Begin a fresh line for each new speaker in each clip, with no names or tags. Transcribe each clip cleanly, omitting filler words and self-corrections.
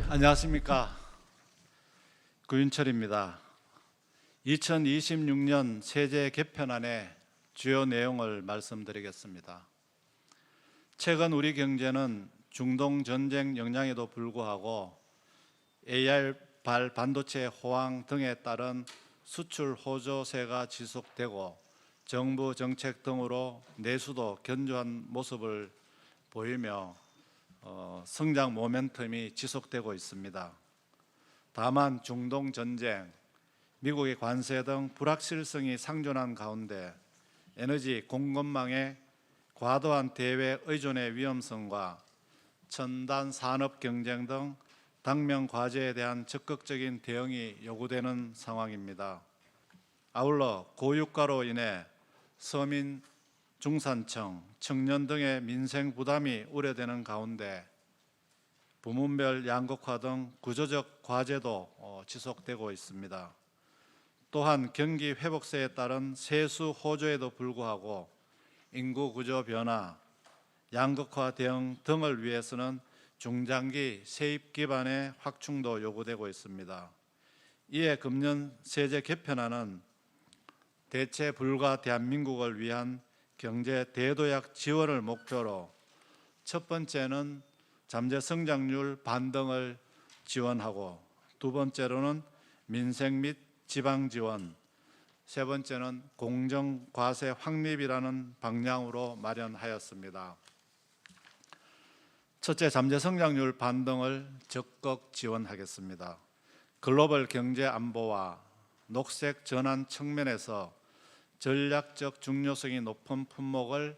안녕하십니까. 구윤철입니다. 2026년 세제 개편안의 주요 내용을 말씀드리겠습니다. 최근 우리 경제는 중동 전쟁 영향에도 불구하고 AR-발 반도체 호황 등에 따른 수출 호조세가 지속되고 정부 정책 등으로 내수도 견조한 모습을 보이며 성장 모멘텀이 지속되고 있습니다. 다만 중동 전쟁, 미국의 관세 등 불확실성이 상존한 가운데 에너지 공급망의 과도한 대외 의존의 위험성과 첨단 산업 경쟁 등 당면 과제에 대한 적극적인 대응이 요구되는 상황입니다. 아울러 고유가로 인해 서민, 중산층, 청년 등의 민생 부담이 우려되는 가운데 부문별 양극화 등 구조적 과제도 지속되고 있습니다. 또한 경기 회복세에 따른 세수 호조에도 불구하고 인구 구조 변화, 양극화 대응 등을 위해서는 중장기 세입 기반의 확충도 요구되고 있습니다. 이에 금년 세제 개편안은 대체 불가 대한민국을 위한 경제 대도약 지원을 목표로 첫 번째는 잠재 성장률 반등을 지원하고 두 번째로는 민생 및 지방 지원, 세 번째는 공정 과세 확립이라는 방향으로 마련하였습니다. 첫째, 잠재 성장률 반등을 적극 지원하겠습니다. 글로벌 경제 안보와 녹색 전환 측면에서 전략적 중요성이 높은 품목을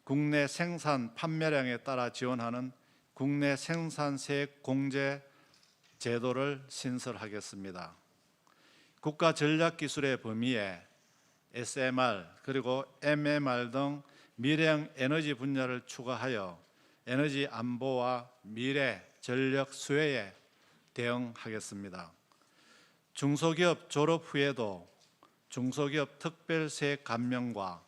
국내 생산 판매량에 따라 지원하는 국내 생산세액 공제 제도를 신설하겠습니다. 국가 전략기술의 범위에 SMR 그리고 MMR 등 미래형 에너지 분야를 추가하여 에너지 안보와 미래 전력 수혜에 대응하겠습니다. 중소기업 졸업 후에도 중소기업 특별세액 감면과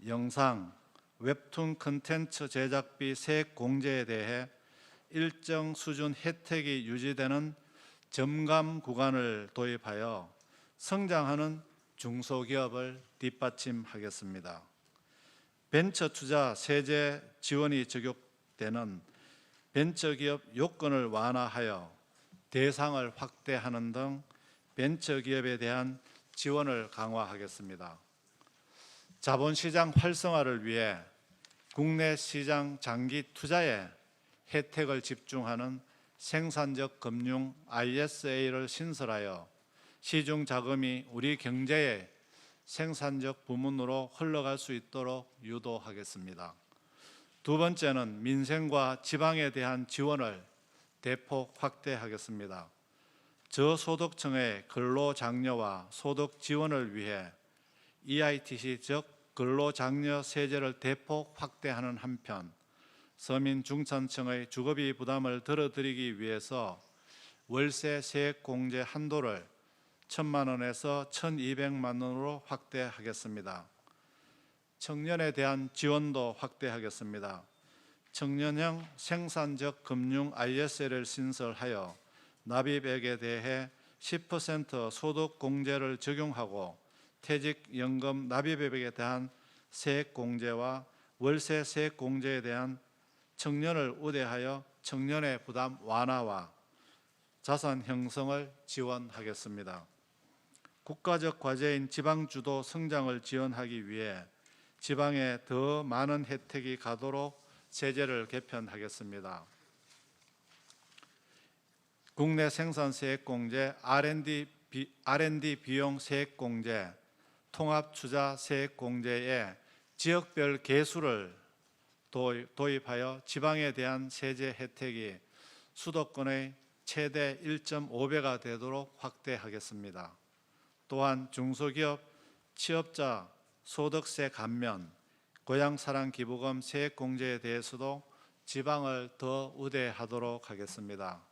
영상, 웹툰 콘텐츠 제작비 세액 공제에 대해 일정 수준 혜택이 유지되는 점감 구간을 도입하여 성장하는 중소기업을 뒷받침하겠습니다. 벤처 투자 세제 지원이 적용되는 벤처기업 요건을 완화하여 대상을 확대하는 등 벤처기업에 대한 지원을 강화하겠습니다. 자본시장 활성화를 위해 국내 시장 장기 투자에 혜택을 집중하는 생산적 금융 ISA를 신설하여 시중 자금이 우리 경제의 생산적 부문으로 흘러갈 수 있도록 유도하겠습니다. 두 번째는 민생과 지방에 대한 지원을 대폭 확대하겠습니다. 저소득층의 근로장려와 소득 지원을 위해 EITC 즉 근로장려 세제를 대폭 확대하는 한편 서민 중산층의 주거비 부담을 덜어드리기 위해서 월세 세액 공제 한도를 1,000만 원에서 1,200만 원으로 확대하겠습니다. 청년에 대한 지원도 확대하겠습니다. 청년형 생산적 금융 ISA를 신설하여 납입액에 대해 10% 소득 공제를 적용하고 퇴직연금 납입액에 대한 세액 공제와 월세 세액 공제에 대한 청년을 우대하여 청년의 부담 완화와 자산 형성을 지원하겠습니다. 국가적 과제인 지방주도 성장을 지원하기 위해 지방에 더 많은 혜택이 가도록 세제를 개편하겠습니다. 국내 생산세액 공제, R&D 비용 세액 공제, 통합투자 세액 공제에 지역별 계수를 도입하여 지방에 대한 세제 혜택이 수도권의 최대 1.5배가 되도록 확대하겠습니다. 또한 중소기업 취업자 소득세 감면, 고향사랑기부금 세액 공제에 대해서도 지방을 더 우대하도록 하겠습니다.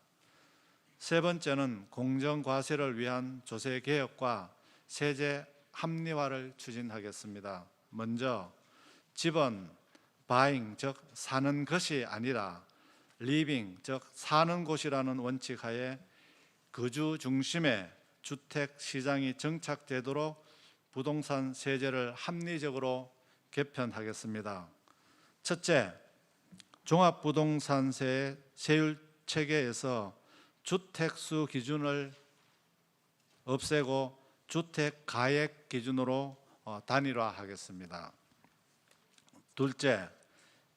세 번째는 공정과세를 위한 조세개혁과 세제 합리화를 추진하겠습니다. 먼저 집은 바잉 즉 사는 것이 아니라 리빙, 즉 사는 곳이라는 원칙 하에 거주 중심의 주택 시장이 정착되도록 부동산 세제를 합리적으로 개편하겠습니다. 첫째, 종합부동산세 세율 체계에서 주택수 기준을 없애고 주택 가액 기준으로 단일화하겠습니다. 둘째,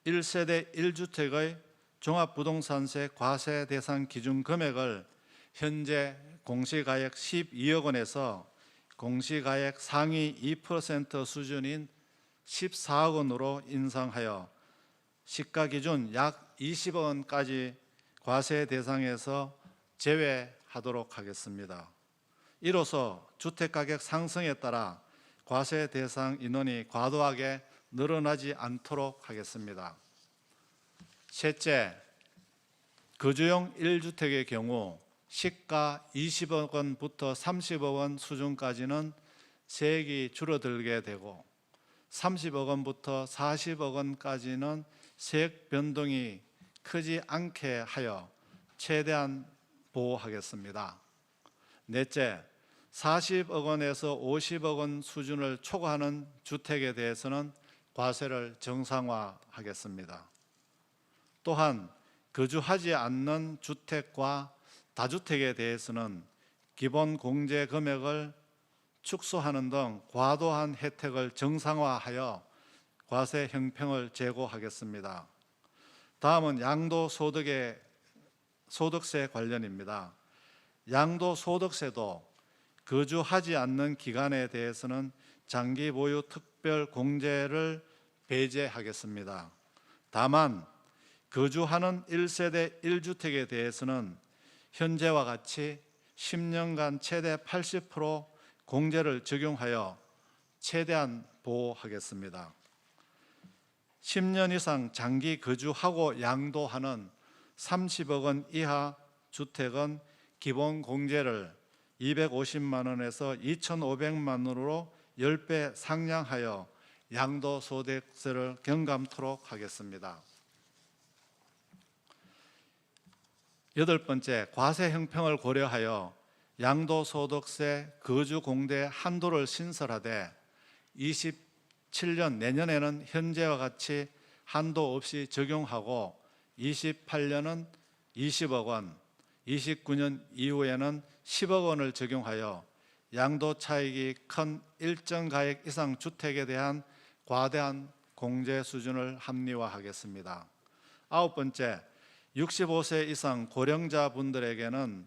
1세대 1주택의 종합부동산세 과세 대상 기준 금액을 현재 공시가액 12억 원에서 공시가액 상위 2% 수준인 14억 원으로 인상하여 시가 기준 약 20억 원까지 과세 대상에서 제외하도록 하겠습니다. 이로써 주택가격 상승에 따라 과세 대상 인원이 과도하게 늘어나지 않도록 하겠습니다. 셋째, 거주용 1주택의 경우 시가 20억 원부터 30억 원 수준까지는 세액이 줄어들게 되고 30억 원부터 40억 원까지는 세액 변동이 크지 않게 하여 최대한 보호하겠습니다. 넷째, 40억 원에서 50억 원 수준을 초과하는 주택에 대해서는 과세를 정상화하겠습니다. 또한 거주하지 않는 주택과 다주택에 대해서는 기본 공제 금액을 축소하는 등 과도한 혜택을 정상화하여 과세 형평을 제고하겠습니다. 다음은 양도소득세 관련입니다. 양도소득세도 거주하지 않는 기간에 대해서는 장기 보유 특별 공제를 배제하겠습니다. 다만 거주하는 1세대 1주택에 대해서는 현재와 같이 10년간 최대 80% 공제를 적용하여 최대한 보호하겠습니다. 10년 이상 장기 거주하고 양도하는 30억 원 이하 주택은 기본 공제를 250만 원에서 2,500만 원으로 10배 상향하여 양도소득세를 경감토록 하겠습니다. 여덟 번째, 과세 형평을 고려하여 양도소득세 거주공대 한도를 신설하되 27년 내년에는 현재와 같이 한도 없이 적용하고 28년은 20억 원, 29년 이후에는 10억 원을 적용하여 양도 차익이 큰 일정 가액 이상 주택에 대한 과대한 공제 수준을 합리화하겠습니다. 아홉 번째, 65세 이상 고령자분들에게는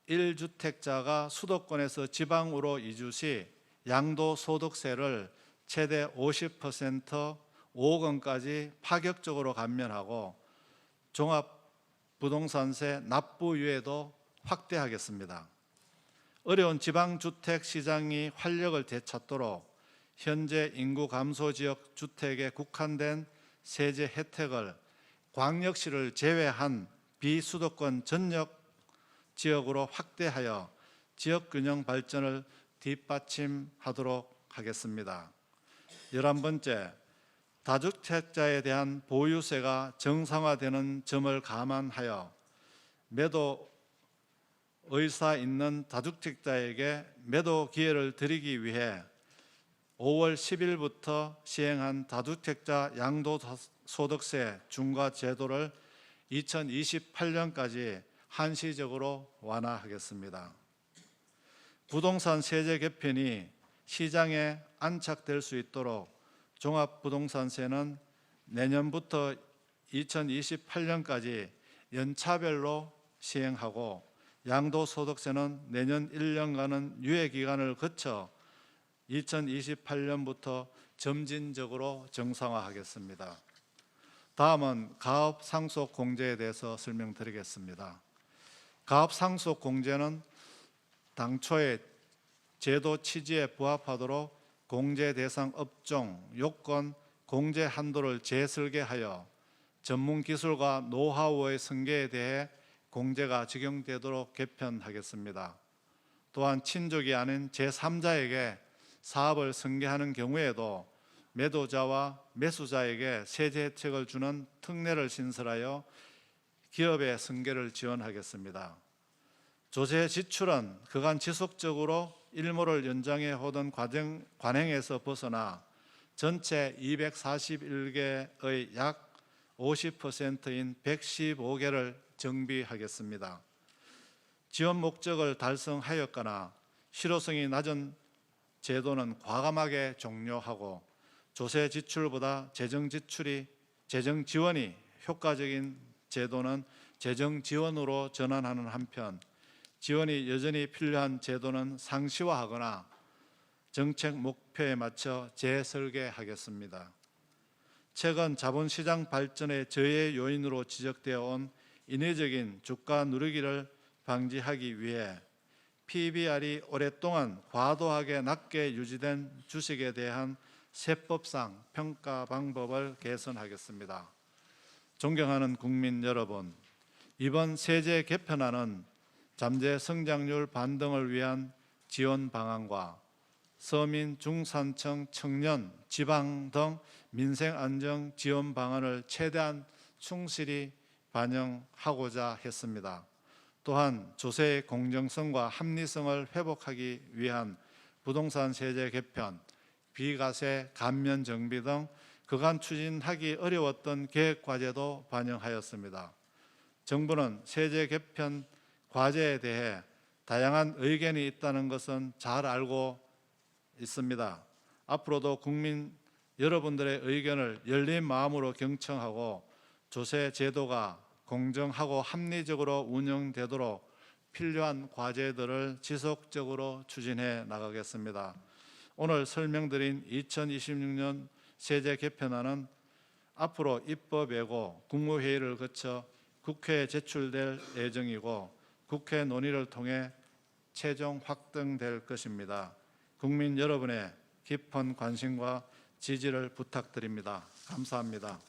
1주택자가 수도권에서 지방으로 이주 시 양도소득세를 최대 50% 5억 원까지 파격적으로 감면하고 종합부동산세 납부 유예도 확대하겠습니다. 어려운 지방주택 시장이 활력을 되찾도록 현재 인구 감소 지역 주택에 국한된 세제 혜택을 광역시를 제외한 비수도권 전역 지역으로 확대하여 지역균형 발전을 뒷받침하도록 하겠습니다. 11번째, 다주택자에 대한 보유세가 정상화되는 점을 감안하여 매도 의사 있는 다주택자에게 매도 기회를 드리기 위해 5월 10일부터 시행한 다주택자 양도소득세 중과 제도를 2028년까지 한시적으로 완화하겠습니다. 부동산 세제 개편이 시장에 안착될 수 있도록 종합부동산세는 내년부터 2028년까지 연차별로 시행하고 양도소득세는 내년 1년간은 유예기간을 거쳐 2028년부터 점진적으로 정상화하겠습니다. 다음은 가업 상속 공제에 대해서 설명드리겠습니다. 가업 상속 공제는 당초의 제도 취지에 부합하도록 공제 대상 업종, 요건, 공제 한도를 재설계하여 전문 기술과 노하우의 승계에 대해 공제가 적용되도록 개편하겠습니다. 또한 친족이 아닌 제3자에게 사업을 승계하는 경우에도 매도자와 매수자에게 세제 혜택을 주는 특례를 신설하여 기업의 승계를 지원하겠습니다. 조세 지출은 그간 지속적으로 일몰을 연장해 오던 관행에서 벗어나 전체 241개의 약 50%인 115개를 정비하겠습니다. 지원 목적을 달성하였거나 실효성이 낮은 제도는 과감하게 종료하고 조세 지출보다 재정 지원이 효과적인 제도는 재정 지원으로 전환하는 한편 지원이 여전히 필요한 제도는 상시화하거나 정책 목표에 맞춰 재설계하겠습니다. 최근 자본시장 발전의 저해 요인으로 지적되어 온 인위적인 주가 누르기를 방지하기 위해 PBR이 오랫동안 과도하게 낮게 유지된 주식에 대한 세법상 평가 방법을 개선하겠습니다. 존경하는 국민 여러분, 이번 세제 개편안은 잠재 성장률 반등을 위한 지원 방안과 서민, 중산층, 청년, 지방 등 민생 안정 지원 방안을 최대한 충실히 반영하고자 했습니다. 또한 조세의 공정성과 합리성을 회복하기 위한 부동산 세제 개편, 비과세 감면 정비 등 그간 추진하기 어려웠던 계획 과제도 반영하였습니다. 정부는 세제 개편 과제에 대해 다양한 의견이 있다는 것은 잘 알고 있습니다. 앞으로도 국민 여러분들의 의견을 열린 마음으로 경청하고 조세 제도가 공정하고 합리적으로 운영되도록 필요한 과제들을 지속적으로 추진해 나가겠습니다. 오늘 설명드린 2026년 세제 개편안은 앞으로 입법예고 국무회의를 거쳐 국회에 제출될 예정이고 국회 논의를 통해 최종 확정될 것입니다. 국민 여러분의 깊은 관심과 지지를 부탁드립니다. 감사합니다.